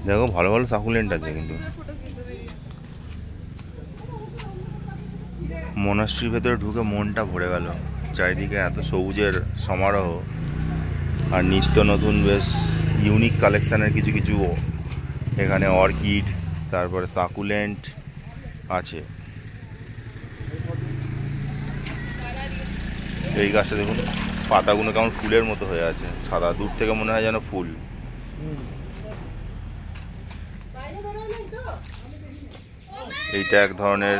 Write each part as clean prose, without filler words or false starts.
দেখো ভালো ভালো সাকুলেন্ট আছে কিন্তু। মনাস্ট্রির ভেতরে ঢুকে মনটা ভরে গেল, চারিদিকে এত সবুজের সমারোহ আর নিত্য নতুন বেশ ইউনিক কালেকশানের কিছু কিছু এখানে অর্কিড, তারপরে সাকুলেন্ট আছে। এই গাছটা দেখুন, পাতাগুলো কেমন ফুলের মতো হয়ে আছে, সাদা, দূর থেকে মনে হয় যেন ফুল। এইটা এক ধরনের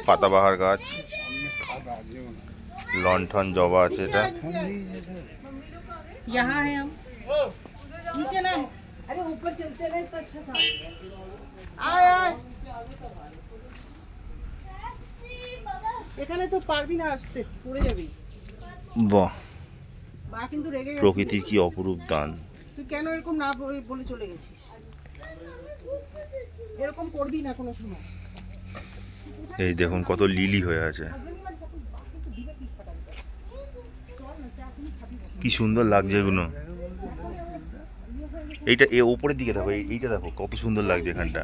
পাতাবাহার গাছ, লণ্ঠন জবা আছে এটা। এখানে তো পারবি না আসতে, পড়ে যাবি। বাহ, মা কিন্তু রেগে গেছে। প্রকৃতির কি অপরূপ দান। তুই কেন এরকম না বলে চলে গেছিস? এরকম করবি না কোনো সময়। এই দেখুন কত লিলি হয়ে আছে, কি সুন্দর লাগছে এগুলো। এইটা এ ওপরের দিকে দেখো, এইটা দেখো কত সুন্দর লাগছে এখানটা।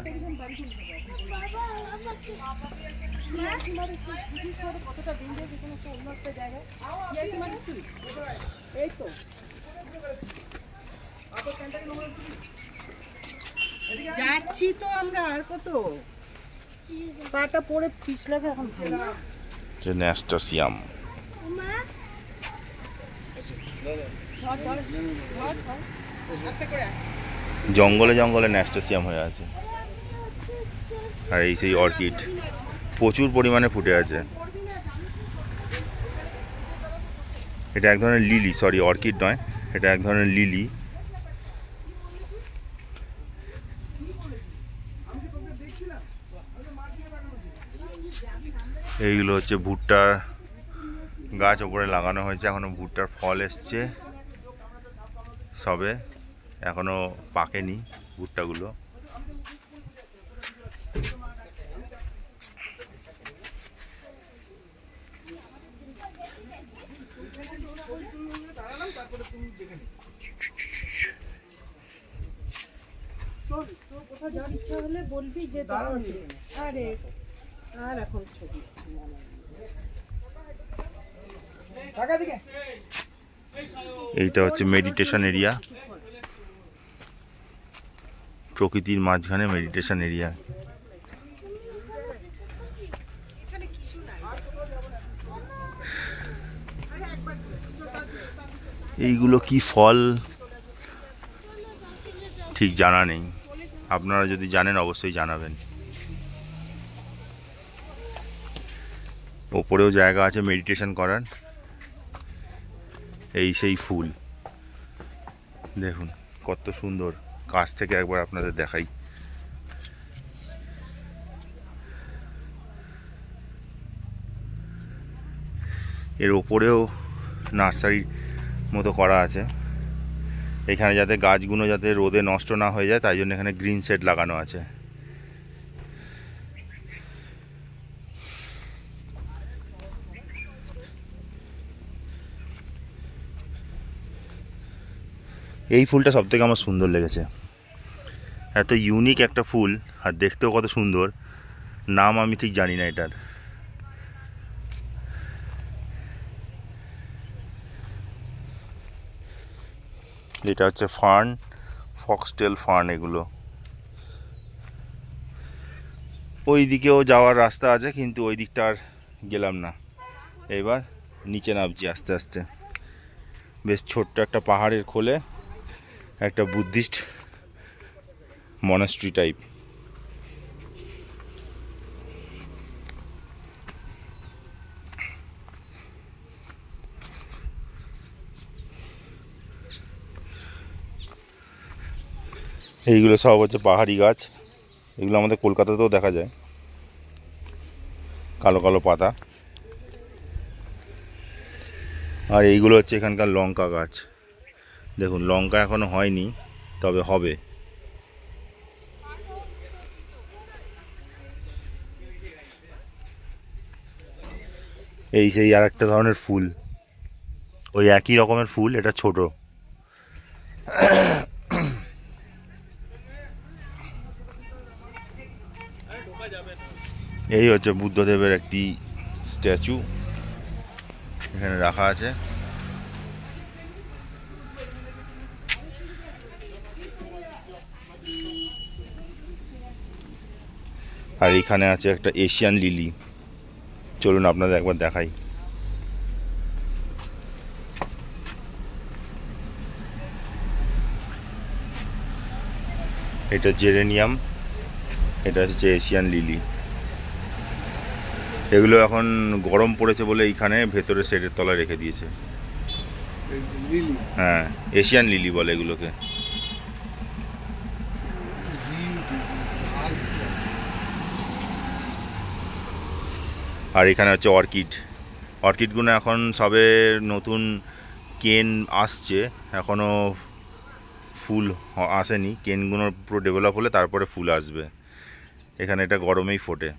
যাচ্ছি তো আমরা, আর কত পাটা পড়ে পিছলাবে এখন। যে ন্যাস্টাসিয়াম, জঙ্গলে জঙ্গলে ন্যাস্টাসিয়াম হয়ে আছে। আর এই সেই অর্কিড প্রচুর পরিমাণে ফুটে আছে। এটা এক ধরনের লিলি, সরি অর্কিড নয়, এটা এক ধরনের লিলি। এইগুলো হচ্ছে ভুট্টার গাছ, ওপরে লাগানো হয়েছে, এখনো ভুট্টার ফল এসছে সবে, এখনো পাকেনি ভুট্টাগুলো। এইটা হচ্ছে মেডিটেশন এরিয়া, প্রকৃতির মাঝখানে মেডিটেশন এরিয়া। এইগুলো কি ফল ঠিক জানা নেই, আপনারা যদি জানেন অবশ্যই জানাবেন। ওপরেও জায়গা আছে মেডিটেশন করার। এই সেই ফুল দেখুন কত সুন্দর, কাছ থেকে একবার আপনাদের দেখাই। এর ওপরেও নার্সারির মতো করা আছে, এখানে যাতে গাছগুলো যাতে রোদে নষ্ট না হয়ে যায় তাই জন্য এখানে গ্রিন শেড লাগানো আছে। এই ফুলটা সবথেকে আমার সুন্দর লেগেছে, এত ইউনিক একটা ফুল আর দেখতেও কত সুন্দর। নাম আমি ঠিক জানি না এটার। এটা হচ্ছে ফার্ন, ফক্সটেল ফার্ন। এগুলো ওই দিকেও যাওয়ার রাস্তা আছে কিন্তু ওই দিকটা আর গেলাম না, এবার নিচে নামছি আস্তে আস্তে। বেশ ছোট্ট একটা পাহাড়ের কোলে একটা বুদ্ধিস্ট মনাস্ট্রি টাইপ। এইগুলো সব হচ্ছে পাহাড়ি গাছ, এগুলো আমাদের কলকাতাতেও দেখা যায়, কালো কালো পাতা। আর এইগুলো হচ্ছে এখানকার লঙ্কা গাছ, দেখুন লঙ্কা এখনো হয়নি তবে হবে। এই সেই আর একটা ধরনের ফুল, ওই একই রকমের ফুল, এটা ছোট। এই হচ্ছে বুদ্ধদেবের একটি স্ট্যাচু এখানে রাখা আছে। আর এখানে আছে একটা এশিয়ান লিলি, চলুন আপনাদের একবার দেখাই। এটা জেরেনিয়াম, এটা হচ্ছে এশিয়ান লিলি। এগুলো এখন গরম পড়েছে বলে এইখানে ভেতরে শেডের তলায় রেখে দিয়েছে। হ্যাঁ, এশিয়ান লিলি বলে এগুলোকে। আর এখানে হচ্ছে অর্কিড। অর্কিডগুলো এখন সবে নতুন কেন আসছে, এখনও ফুল আসেনি। কেনগুলো পুরো ডেভেলপ হলে তারপরে ফুল আসবে। এখানে এটা গরমেই ফোটে।